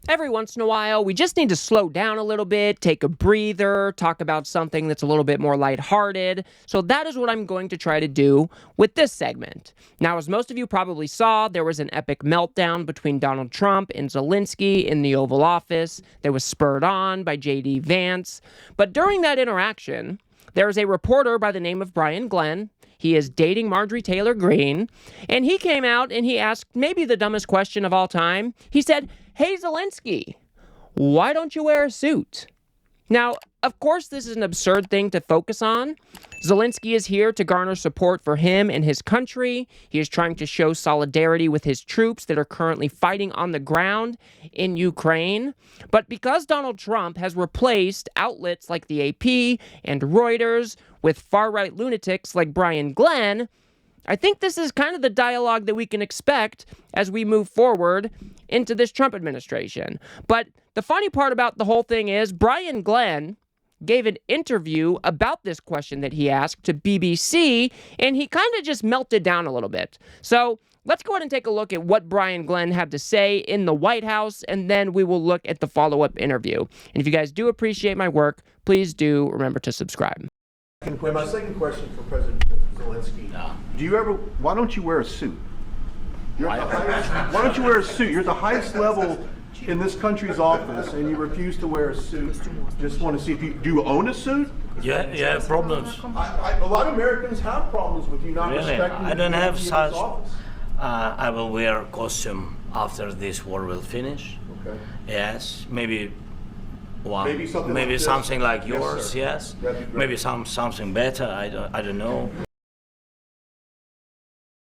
every once in a while, we just need to slow down a little bit, take a breather, talk about something that's a little bit more lighthearted. So that is what I'm going to try to do with this segment. Now, as most of you probably saw, there was an epic meltdown between Donald Trump and Zelensky in the Oval Office that was spurred on by J.D. Vance. But during that interaction, there is a reporter by the name of Brian Glenn. He is dating Marjorie Taylor Greene, and he came out and he asked maybe the dumbest question of all time. He said, "Hey, Zelensky, why don't you wear a suit?" Now, of course, this is an absurd thing to focus on. Zelensky is here to garner support for him and his country. He is trying to show solidarity with his troops that are currently fighting on the ground in Ukraine. But because Donald Trump has replaced outlets like the AP and Reuters with far-right lunatics like Brian Glenn, I think this is kind of the dialogue that we can expect as we move forward into this Trump administration. But the funny part about the whole thing is Brian Glenn gave an interview about this question that he asked to BBC, and he kind of just melted down a little bit. So let's go ahead and take a look at what Brian Glenn had to say in the White House, and then we will look at the follow-up interview. And if you guys do appreciate my work, please do remember to subscribe. My second question for President Zelensky. Why don't you wear a suit? Why don't you wear a suit? You're at the highest level in this country's office, and you refuse to wear a suit. Just want to see if do you own a suit? Yeah, problems. A lot of Americans have problems with you not respecting. I don't have such. Office. I will wear costume after this war will finish. Okay. Yes, maybe one. Maybe something like yours. Yes. Maybe something better. I don't know.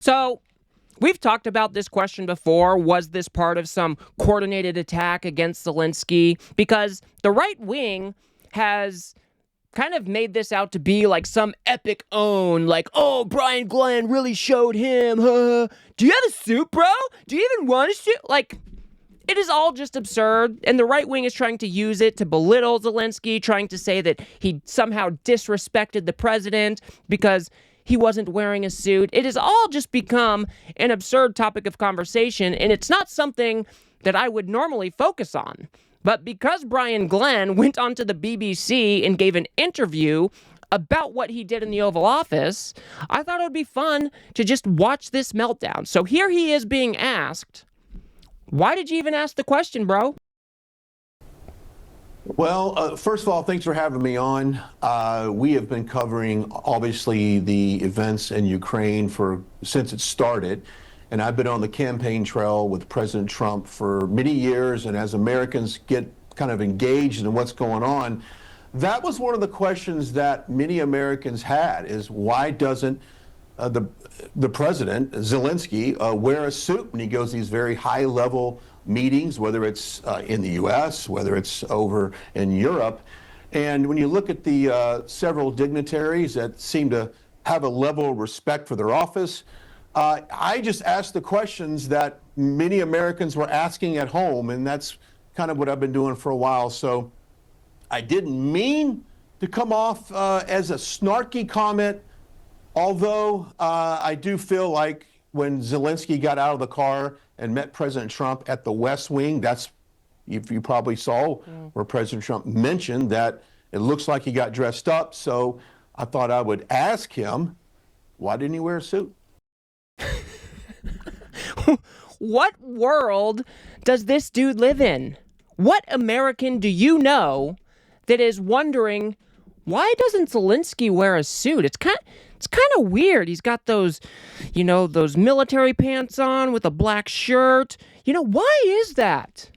So, we've talked about this question before. Was this part of some coordinated attack against Zelensky? Because the right wing has kind of made this out to be like some epic own, like, oh, Brian Glenn really showed him. Do you have a suit, bro? Do you even want a suit? Like, it is all just absurd, and the right wing is trying to use it to belittle Zelensky, trying to say that he somehow disrespected the president because he wasn't wearing a suit. It has all just become an absurd topic of conversation, and it's not something that I would normally focus on. But because Brian Glenn went onto the BBC and gave an interview about what he did in the Oval Office, I thought it would be fun to just watch this meltdown. So here he is being asked, why did you even ask the question, bro? Well, first of all, thanks for having me on. We have been covering, obviously, the events in Ukraine since it started. And I've been on the campaign trail with President Trump for many years. And as Americans get kind of engaged in what's going on, that was one of the questions that many Americans had, is why doesn't the president, Zelensky, wear a suit when he goes to these very high-level meetings, whether it's in the U.S., whether it's over in Europe. And when you look at the several dignitaries that seem to have a level of respect for their office, I just asked the questions that many Americans were asking at home, and that's kind of what I've been doing for a while. So I didn't mean to come off as a snarky comment, although I do feel like when Zelensky got out of the car and met President Trump at the West Wing, that's, if you probably saw, where President Trump mentioned that it looks like he got dressed up. So I thought I would ask him, why didn't he wear a suit? What world does this dude live in? What American do you know that is wondering, why doesn't Zelensky wear a suit? It's kind of weird. He's got those, those military pants on with a black shirt. Why is that?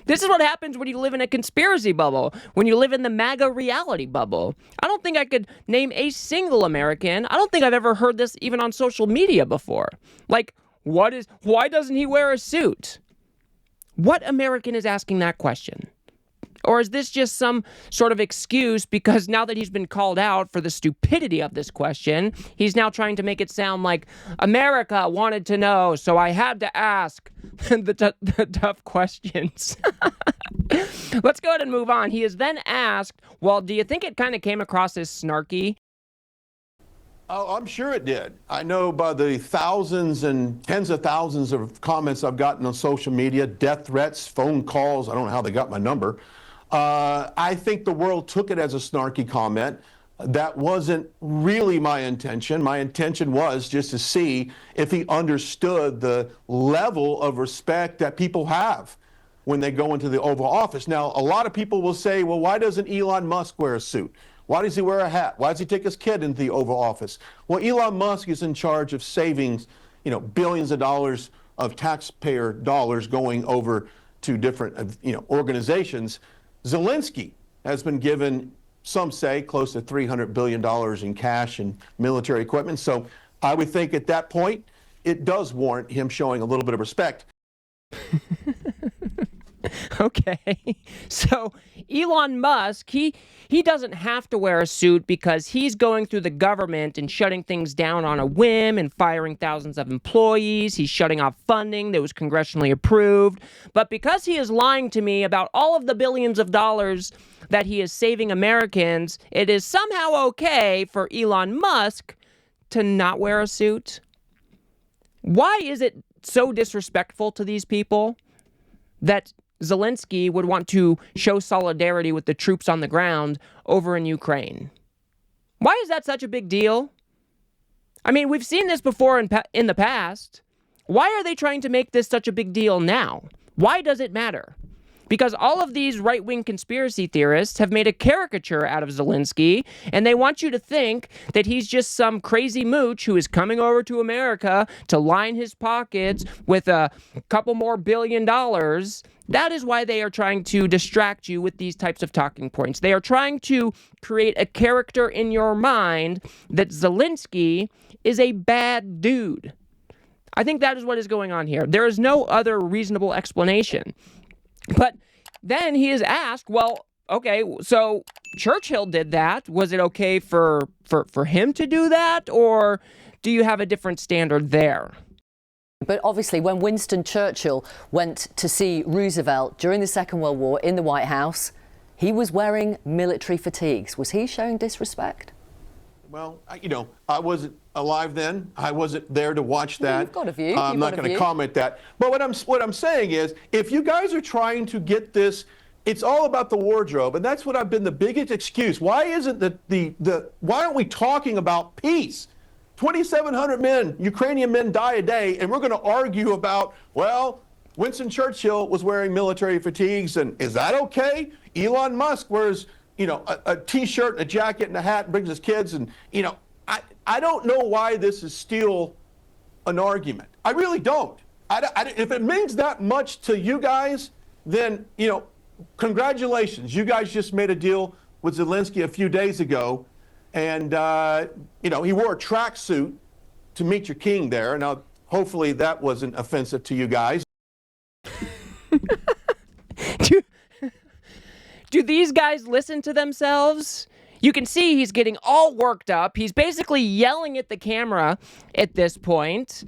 This is what happens when you live in a conspiracy bubble, when you live in the MAGA reality bubble. I don't think I could name a single American. I don't think I've ever heard this even on social media before. Like, why doesn't he wear a suit? What American is asking that question? Or is this just some sort of excuse because now that he's been called out for the stupidity of this question, he's now trying to make it sound like America wanted to know, so I had to ask the tough questions. Let's go ahead and move on. He is then asked, well, do you think it kind of came across as snarky? Oh, I'm sure it did. I know by the thousands and tens of thousands of comments I've gotten on social media, death threats, phone calls. I don't know how they got my number. I think the world took it as a snarky comment. That wasn't really my intention. My intention was just to see if he understood the level of respect that people have when they go into the Oval Office. Now, a lot of people will say, well, why doesn't Elon Musk wear a suit? Why does he wear a hat? Why does he take his kid into the Oval Office? Well, Elon Musk is in charge of saving, billions of dollars of taxpayer dollars going over to different, organizations. Zelensky has been given, some say, close to $300 billion in cash and military equipment. So I would think at that point, it does warrant him showing a little bit of respect. Okay, so Elon Musk, he doesn't have to wear a suit because he's going through the government and shutting things down on a whim and firing thousands of employees. He's shutting off funding that was congressionally approved. But because he is lying to me about all of the billions of dollars that he is saving Americans, it is somehow okay for Elon Musk to not wear a suit. Why is it so disrespectful to these people that Zelensky would want to show solidarity with the troops on the ground over in Ukraine? Why is that such a big deal? I mean, we've seen this before in the past. Why are they trying to make this such a big deal now? Why does it matter? Because all of these right-wing conspiracy theorists have made a caricature out of Zelensky, and they want you to think that he's just some crazy mooch who is coming over to America to line his pockets with a couple more $1 billion. That is why they are trying to distract you with these types of talking points. They are trying to create a character in your mind that Zelensky is a bad dude. I think that is what is going on here. There is no other reasonable explanation. But then he is asked, well, okay, so Churchill did that. Was it okay for him to do that? Or do you have a different standard there? But obviously, when Winston Churchill went to see Roosevelt during the Second World War in the White House, he was wearing military fatigues. Was he showing disrespect? Well, I wasn't alive then. I wasn't there to watch that. You've got a view. I'm not going to comment that. But what I'm saying is, if you guys are trying to get this, it's all about the wardrobe, and that's what I've been the biggest excuse. Why isn't why aren't we talking about peace? 2,700 men, Ukrainian men die a day, and we're going to argue about, well, Winston Churchill was wearing military fatigues, and is that okay? Elon Musk wears, a T-shirt and a jacket and a hat and brings his kids, and, I don't know why this is still an argument. I really don't. If it means that much to you guys, then, congratulations. You guys just made a deal with Zelensky a few days ago, and, he wore a tracksuit to meet your king there. Now, hopefully that wasn't offensive to you guys. Do these guys listen to themselves? You can see he's getting all worked up. He's basically yelling at the camera at this point.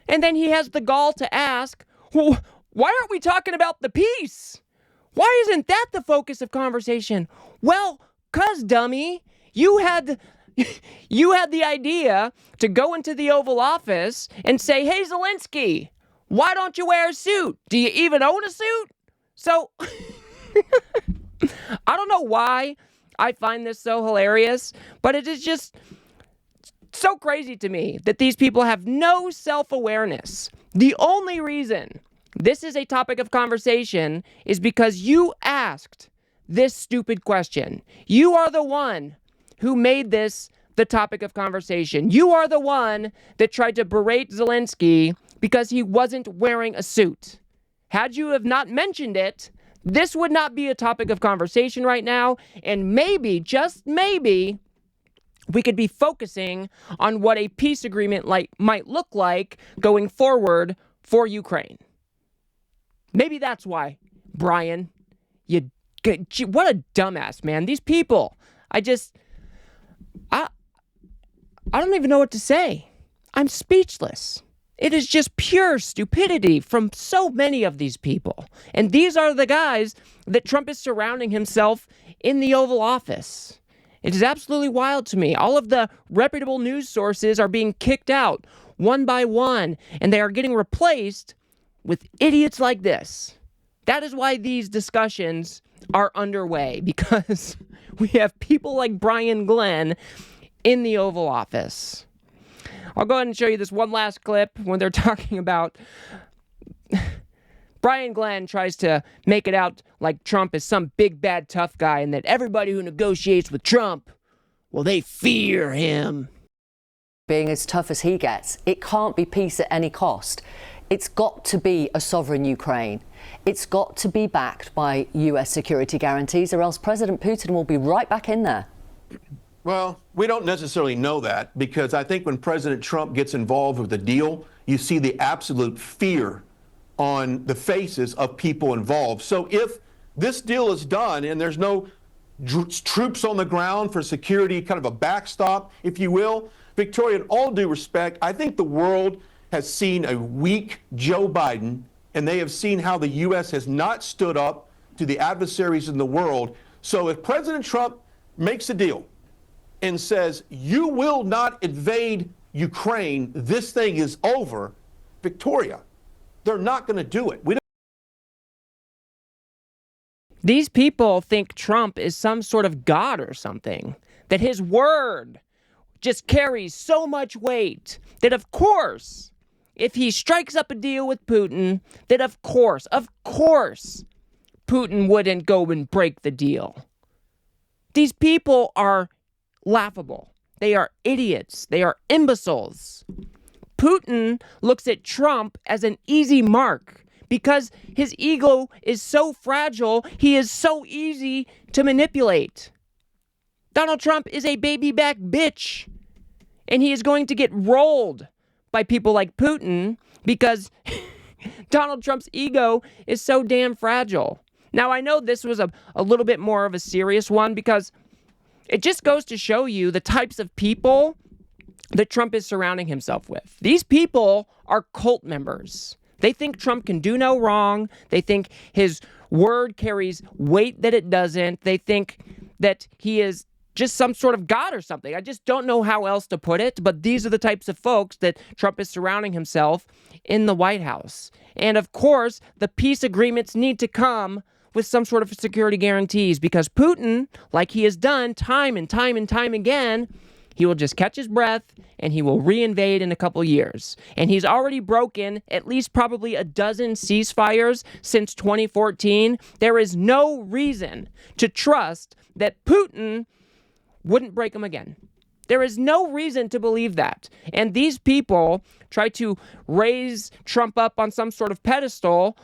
And then he has the gall to ask, well, why aren't we talking about the peace? Why isn't that the focus of conversation? Well, 'cause, dummy, you had the idea to go into the Oval Office and say, hey, Zelensky, why don't you wear a suit? Do you even own a suit? So I don't know why I find this so hilarious, but it is just so crazy to me that these people have no self-awareness. The only reason this is a topic of conversation is because you asked this stupid question. You are the one who made this the topic of conversation. You are the one that tried to berate Zelensky because he wasn't wearing a suit. Had you have not mentioned it, this would not be a topic of conversation right now, and maybe, just maybe, we could be focusing on what a peace agreement might look like going forward for Ukraine. Maybe that's why, Brian, what a dumbass, man. These people, I don't even know what to say. I'm speechless. It is just pure stupidity from so many of these people. And these are the guys that Trump is surrounding himself in the Oval Office. It is absolutely wild to me. All of the reputable news sources are being kicked out one by one, and they are getting replaced with idiots like this. That is why these discussions are underway, because we have people like Brian Glenn in the Oval Office. I'll go ahead and show you this one last clip when they're talking about... Brian Glenn tries to make it out like Trump is some big, bad, tough guy and that everybody who negotiates with Trump, well, they fear him. Being as tough as he gets, it can't be peace at any cost. It's got to be a sovereign Ukraine. It's got to be backed by US security guarantees, or else President Putin will be right back in there. Well, we don't necessarily know that, because I think when President Trump gets involved with the deal, you see the absolute fear on the faces of people involved. So if this deal is done and there's no troops on the ground for security, kind of a backstop, if you will, Victoria, in all due respect, I think the world has seen a weak Joe Biden, and they have seen how the U.S. has not stood up to the adversaries in the world. So if President Trump makes a deal and says, you will not invade Ukraine, this thing is over, Victoria, they're not going to do it. These people think Trump is some sort of god or something, that his word just carries so much weight that, of course, if he strikes up a deal with Putin, that of course, Putin wouldn't go and break the deal. These people are laughable. They are idiots. They are imbeciles. Putin looks at Trump as an easy mark because his ego is so fragile, he is so easy to manipulate. Donald Trump is a baby back bitch, and he is going to get rolled by people like Putin because Donald Trump's ego is so damn fragile. Now, I know this was a little bit more of a serious one because it just goes to show you the types of people that Trump is surrounding himself with. These people are cult members. They think Trump can do no wrong. They think his word carries weight that it doesn't. They think that he is just some sort of god or something. I just don't know how else to put it, but these are the types of folks that Trump is surrounding himself in the White House. And of course, the peace agreements need to come with some sort of security guarantees, because Putin, like he has done time and time and time again, he will just catch his breath and he will reinvade in a couple years. And he's already broken at least probably a dozen ceasefires since 2014. There is no reason to trust that Putin wouldn't break them again. There is no reason to believe that. And these people try to raise Trump up on some sort of pedestal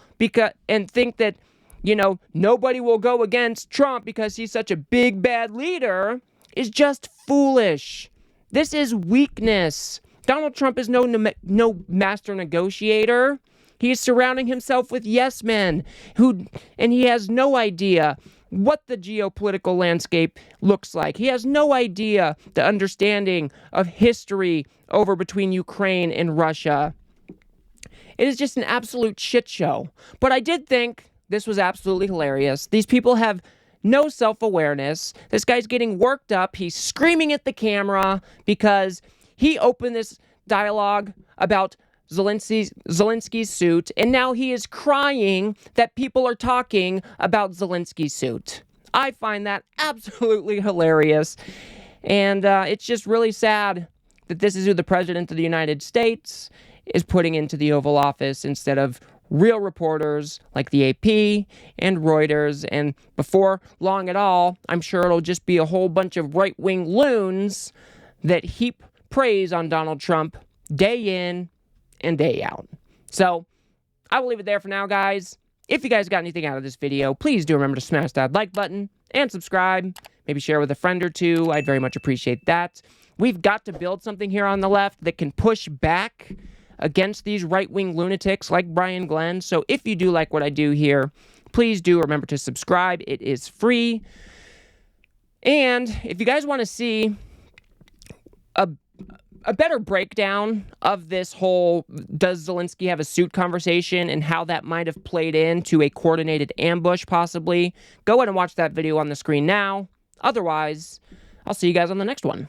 and think that, you know, nobody will go against Trump because he's such a big, bad leader, is just foolish. This is weakness. Donald Trump is no master negotiator. He is surrounding himself with yes men and he has no idea what the geopolitical landscape looks like. He has no idea the understanding of history over between Ukraine and Russia. It is just an absolute shit show. But I did think this was absolutely hilarious. These people have no self-awareness. This guy's getting worked up. He's screaming at the camera because he opened this dialogue about Zelensky's suit, and now he is crying that people are talking about Zelensky's suit. I find that absolutely hilarious, and it's just really sad that this is who the President of the United States is putting into the Oval Office instead of real reporters like the AP and Reuters, and before long at all, I'm sure it'll just be a whole bunch of right-wing loons that heap praise on Donald Trump day in and day out. So, I will leave it there for now, guys. If you guys got anything out of this video, please do remember to smash that like button and subscribe. Maybe share with a friend or two. I'd very much appreciate that. We've got to build something here on the left that can push back against these right-wing lunatics like Brian Glenn. So if you do like what I do here, please do remember to subscribe. It is free. And if you guys want to see a better breakdown of this whole does Zelensky have a suit conversation and how that might have played into a coordinated ambush possibly, go ahead and watch that video on the screen now. Otherwise, I'll see you guys on the next one.